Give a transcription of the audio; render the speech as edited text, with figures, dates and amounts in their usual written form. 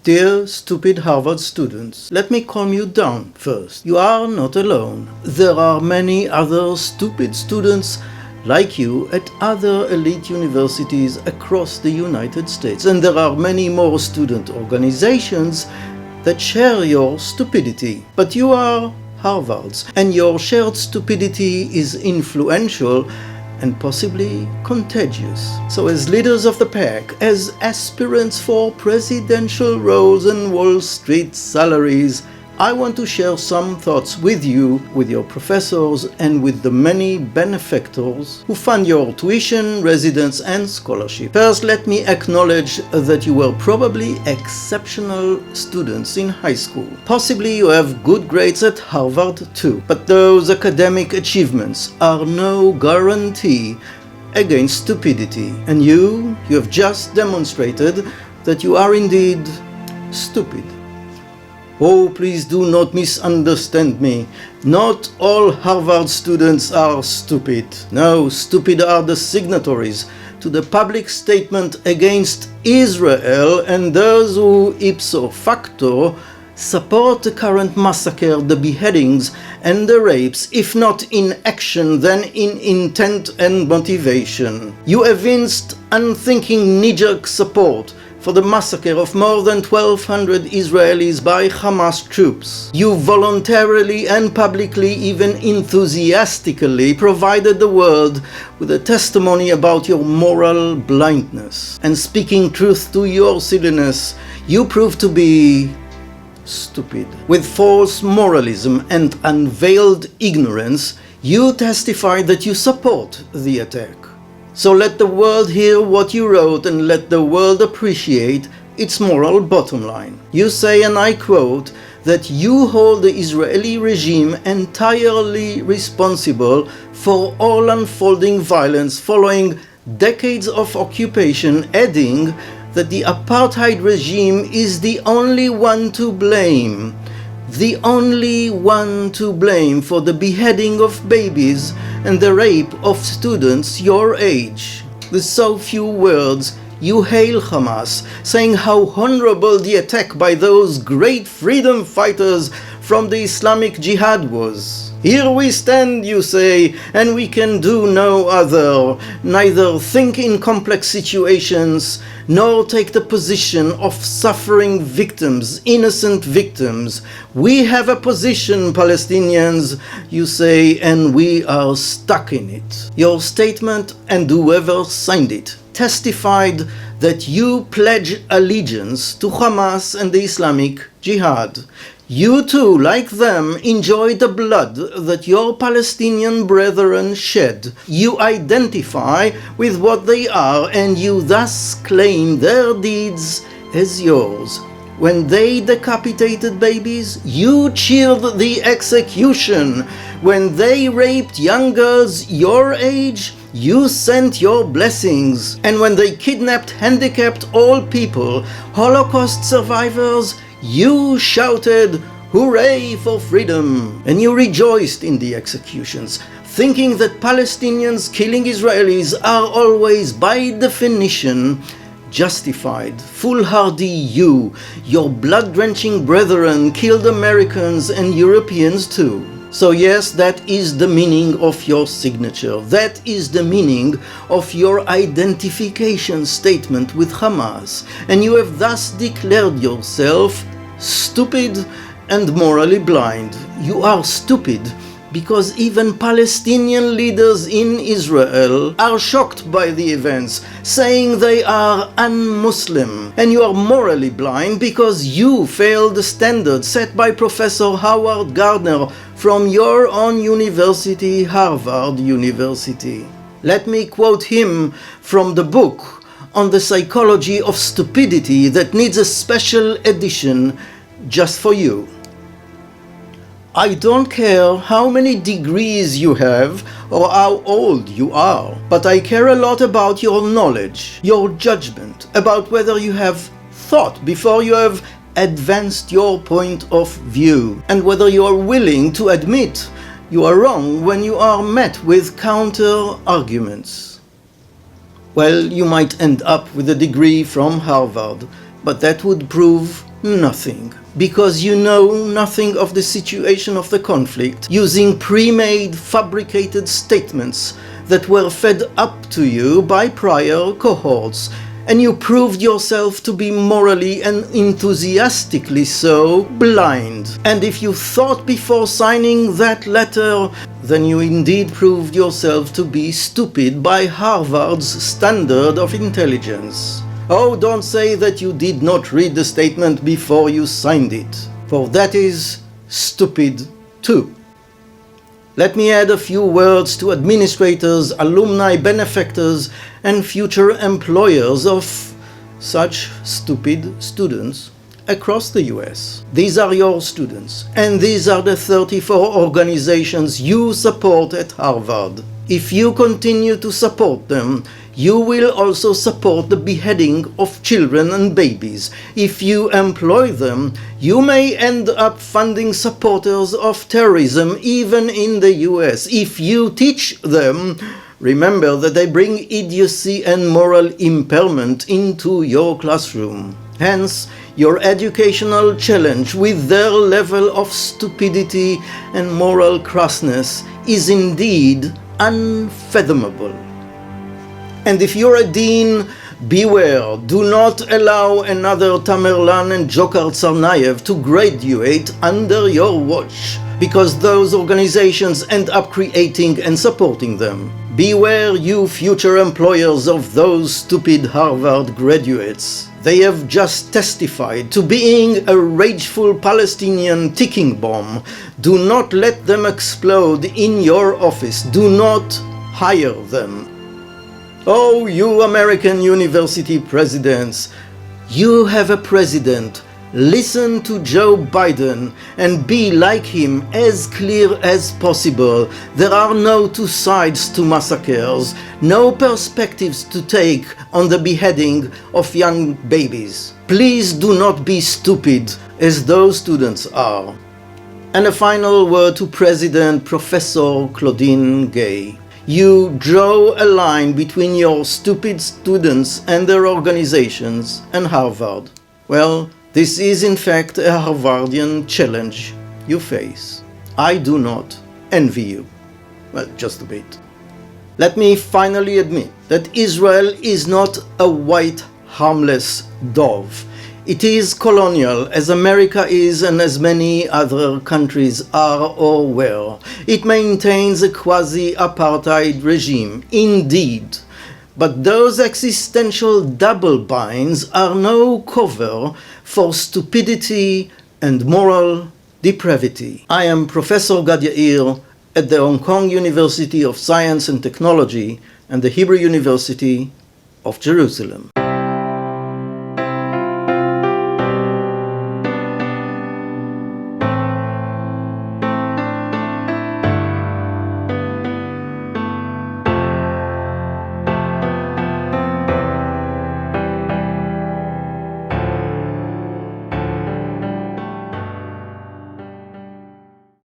Dear stupid Harvard students, let me calm you down first. You are not alone. There are many other stupid students like you at other elite universities across the United States, and there are many more student organizations that share your stupidity. But you are Harvards, and your shared stupidity is influential and possibly contagious. So as leaders of the pack, as aspirants for presidential roles and Wall Street salaries, I want to share some thoughts with you, with your professors, and with the many benefactors who fund your tuition, residence, and scholarship. First, let me acknowledge that you were probably exceptional students in high school. Possibly you have good grades at Harvard too, but those academic achievements are no guarantee against stupidity. And you have just demonstrated that you are indeed stupid. Oh, please do not misunderstand me. Not all Harvard students are stupid. No, stupid are the signatories to the public statement against Israel and those who ipso facto support the current massacre, the beheadings and the rapes, if not in action, then in intent and motivation. You evinced unthinking knee-jerk support for the massacre of more than 1,200 Israelis by Hamas troops. You voluntarily and publicly, even enthusiastically, provided the world with a testimony about your moral blindness. And speaking truth to your silliness, you proved to be stupid. With false moralism and unveiled ignorance, you testified that you support the attack. So let the world hear what you wrote and let the world appreciate its moral bottom line. You say, and I quote, that you hold the Israeli regime entirely responsible for all unfolding violence following decades of occupation, adding that the apartheid regime is the only one to blame. The only one to blame for the beheading of babies and the rape of students your age. With so few words, you hail Hamas, saying how honorable the attack by those great freedom fighters from the Islamic Jihad was. Here we stand, you say, and we can do no other, neither think in complex situations, nor take the position of suffering victims, innocent victims. We have a position, Palestinians, you say, and we are stuck in it. Your statement, and whoever signed it, testified that you pledge allegiance to Hamas and the Islamic Jihad. You too, like them, enjoy the blood that your Palestinian brethren shed. You identify with what they are, and you thus claim their deeds as yours. When they decapitated babies, you cheered the execution. When they raped young girls your age, you sent your blessings. And when they kidnapped, handicapped all people, Holocaust survivors, you shouted, "Hooray for freedom!" And you rejoiced in the executions, thinking that Palestinians killing Israelis are always, by definition, justified. Foolhardy you, your blood-drenching brethren killed Americans and Europeans too. So yes, that is the meaning of your signature. That is the meaning of your identification statement with Hamas. And you have thus declared yourself stupid and morally blind. You are stupid because even Palestinian leaders in Israel are shocked by the events, saying they are un-Muslim. And you are morally blind because you failed the standard set by Professor Howard Gardner from your own university, Harvard University. Let me quote him from the book on the psychology of stupidity that needs a special edition just for you. I don't care how many degrees you have or how old you are, but I care a lot about your knowledge, your judgment, about whether you have thought before you have advanced your point of view, and whether you are willing to admit you are wrong when you are met with counter-arguments. Well, you might end up with a degree from Harvard, but that would prove Nothing. Because you know nothing of the situation of the conflict, using pre-made, fabricated statements that were fed up to you by prior cohorts, and you proved yourself to be morally and enthusiastically so blind. And if you thought before signing that letter, then you indeed proved yourself to be stupid by Harvard's standard of intelligence. Oh, don't say that you did not read the statement before you signed it, for that is stupid too. Let me add a few words to administrators, alumni, benefactors, and future employers of such stupid students across the US. These are your students, and these are the 34 organizations you support at Harvard. If you continue to support them, you will also support the beheading of children and babies. If you employ them, you may end up funding supporters of terrorism even in the US. If you teach them, remember that they bring idiocy and moral impairment into your classroom. Hence, your educational challenge with their level of stupidity and moral crassness is indeed unfathomable. And if you're a dean, beware, do not allow another Tamerlan and Dzhokhar Tsarnaev to graduate under your watch, because those organizations end up creating and supporting them. Beware, you future employers of those stupid Harvard graduates. They have just testified to being a rageful Palestinian ticking bomb. Do not let them explode in your office. Do not hire them. Oh, you American university presidents, you have a president. Listen to Joe Biden and be like him, as clear as possible. There are no two sides to massacres, no perspectives to take on the beheading of young babies. Please do not be stupid, as those students are. And a final word to President Professor Claudine Gay. You draw a line between your stupid students and their organizations and Harvard. Well, this is in fact a Harvardian challenge you face. I do not envy you. Well, just a bit. Let me finally admit that Israel is not a white, harmless dove. It is colonial, as America is and as many other countries are or were. It maintains a quasi-apartheid regime, indeed. But those existential double binds are no cover for stupidity and moral depravity. I am Professor Gad Yair at the Hong Kong University of Science and Technology and the Hebrew University of Jerusalem.